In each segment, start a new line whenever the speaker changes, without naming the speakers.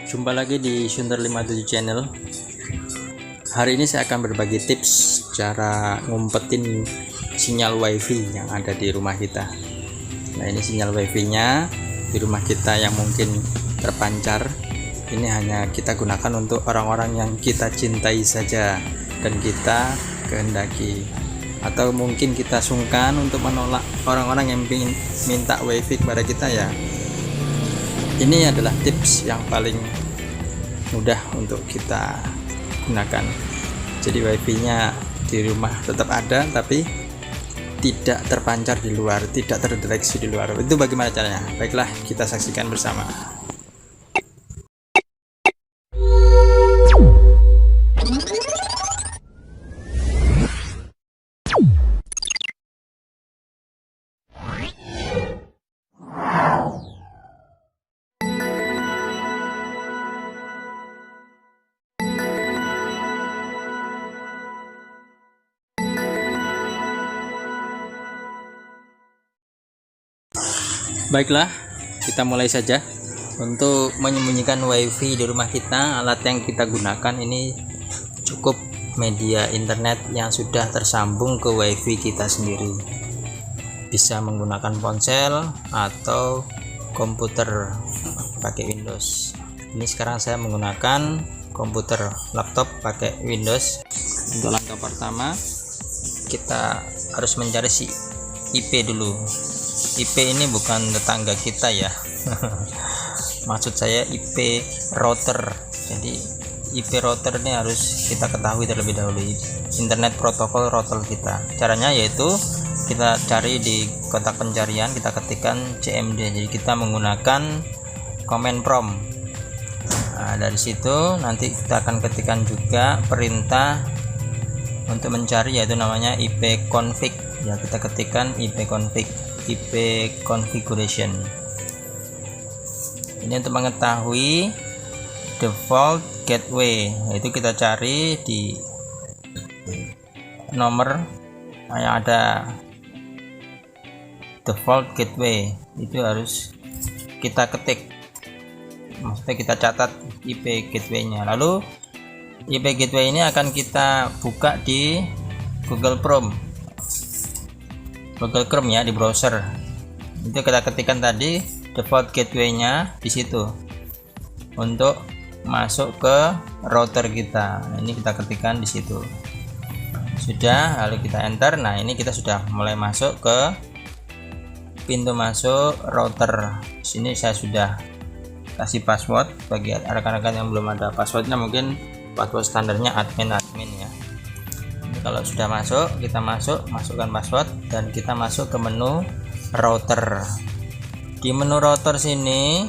Jumpa lagi di Sunter 57 channel. Hari ini saya akan berbagi tips cara ngumpetin sinyal wifi yang ada di rumah kita. Nah, ini sinyal wifi nya di rumah kita yang mungkin terpancar. Ini hanya kita gunakan untuk orang-orang yang kita cintai saja dan kita kehendaki, atau mungkin kita sungkan untuk menolak orang-orang yang ingin minta wifi kepada kita ya. Ini adalah tips yang paling mudah untuk kita gunakan. Jadi wifi nya di rumah tetap ada, tapi tidak terpancar di luar, tidak terdeteksi di luar. Itu bagaimana caranya? Baiklah, kita saksikan bersama. Baiklah, kita mulai saja. Untuk menyembunyikan wifi di rumah kita, alat yang kita gunakan ini cukup media internet yang sudah tersambung ke wifi kita sendiri. Bisa menggunakan ponsel atau komputer pakai Windows. Ini sekarang saya menggunakan komputer laptop pakai Windows. Untuk langkah pertama, kita harus mencari si IP dulu. IP ini bukan tetangga kita ya. Maksud saya IP router. Jadi IP router ini harus kita ketahui terlebih dahulu, internet protokol router kita. Caranya yaitu kita cari di kotak pencarian, kita ketikkan CMD. Jadi kita menggunakan command prompt. Nah, dari situ nanti kita akan ketikkan juga perintah untuk mencari, yaitu namanya IP config. Ya, kita ketikkan IP config, IP configuration. Ini untuk mengetahui default gateway, yaitu kita cari di nomor yang ada default gateway, itu harus kita ketik, maksudnya kita catat IP gateway nya. Lalu IP gateway ini akan kita buka di Google Chrome ya, di browser. Itu kita ketikkan tadi default gateway nya di situ untuk masuk ke router kita. Ini kita ketikkan di situ. Sudah, lalu kita enter. Nah, ini kita sudah mulai masuk ke pintu masuk router. Sini saya sudah kasih password. Bagi rekan-rekan yang belum ada passwordnya, mungkin password standarnya admin ya. Kalau sudah masuk, kita masukkan password dan kita masuk ke menu router. Di menu router sini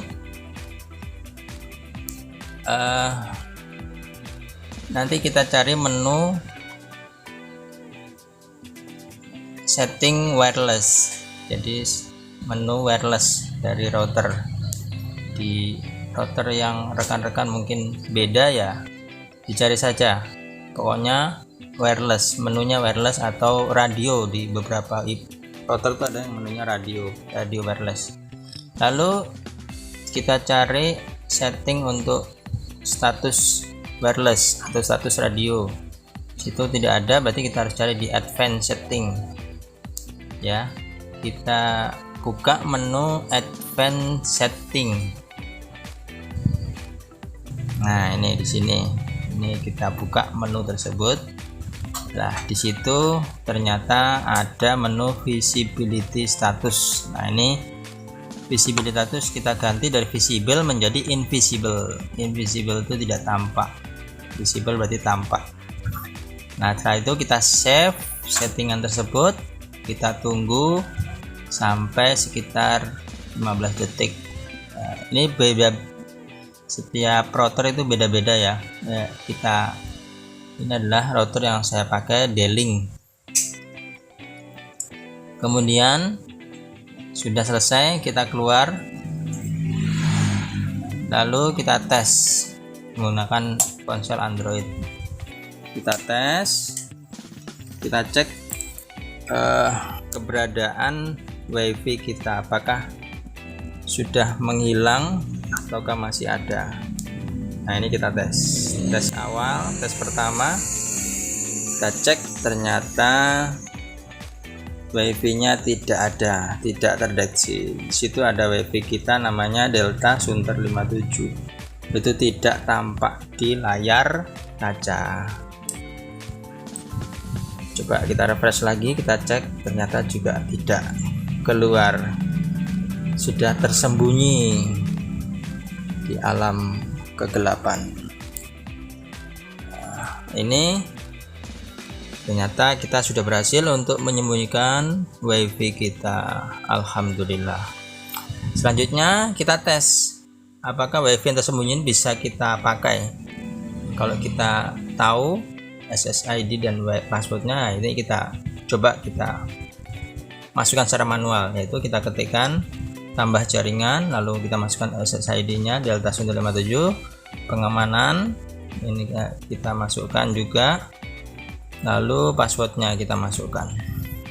nanti kita cari menu setting wireless. Jadi menu wireless dari router. Di router yang rekan-rekan mungkin beda ya, dicari saja. Pokoknya wireless, menunya wireless atau radio. Di beberapa router itu ada yang menunya radio wireless. Lalu kita cari setting untuk status wireless atau status radio. Situ tidak ada, berarti kita harus cari di advanced setting ya. Kita buka menu advanced setting. Nah, ini di sini. Ini kita buka menu tersebut. Nah, di situ ternyata ada menu visibility status. Nah, ini visibility status kita ganti dari visible menjadi invisible. Invisible itu tidak tampak, visible berarti tampak. Nah, setelah itu kita save settingan tersebut, kita tunggu sampai sekitar 15 detik. Nah, ini beda, setiap router itu beda-beda ya. Ini adalah router yang saya pakai, D-Link. Kemudian sudah selesai, kita keluar, lalu kita tes menggunakan ponsel Android. Kita tes, kita cek keberadaan wifi kita, apakah sudah menghilang ataukah masih ada. Nah, ini kita tes awal, tes pertama kita cek, ternyata wifi-nya tidak ada, tidak terdeteksi. Di situ ada wifi kita namanya Delta Sunter 57, itu tidak tampak di layar kaca. Coba kita refresh lagi, kita cek, ternyata juga tidak keluar, sudah tersembunyi di alam kegelapan. Nah, ini ternyata kita sudah berhasil untuk menyembunyikan wifi kita, alhamdulillah. Selanjutnya kita tes apakah wifi yang tersembunyi bisa kita pakai. Kalau kita tahu SSID dan passwordnya, ini kita coba kita masukkan secara manual, yaitu kita ketikkan tambah jaringan, lalu kita masukkan SSID nya Delta Sunter 57, pengamanan ini kita masukkan juga, lalu passwordnya kita masukkan.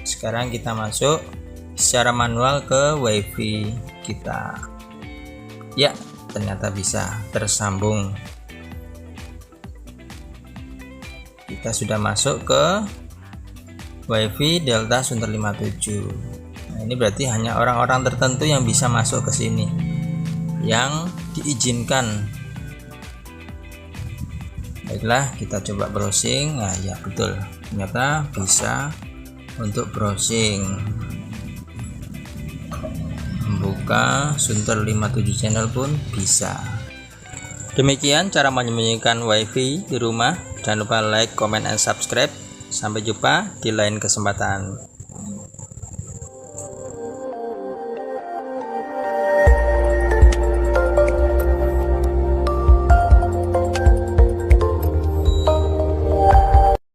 Sekarang kita masuk secara manual ke wifi kita. Ya, ternyata bisa tersambung. Kita sudah masuk ke wifi Delta Sunter 57. Nah, ini berarti hanya orang-orang tertentu yang bisa masuk ke sini, yang diizinkan. Baiklah, kita coba browsing. Nah ya, betul, ternyata bisa untuk browsing. Membuka Sunter 57 channel pun bisa. Demikian cara menyembunyikan wifi di rumah. Jangan lupa like, comment, and subscribe. Sampai jumpa di lain kesempatan.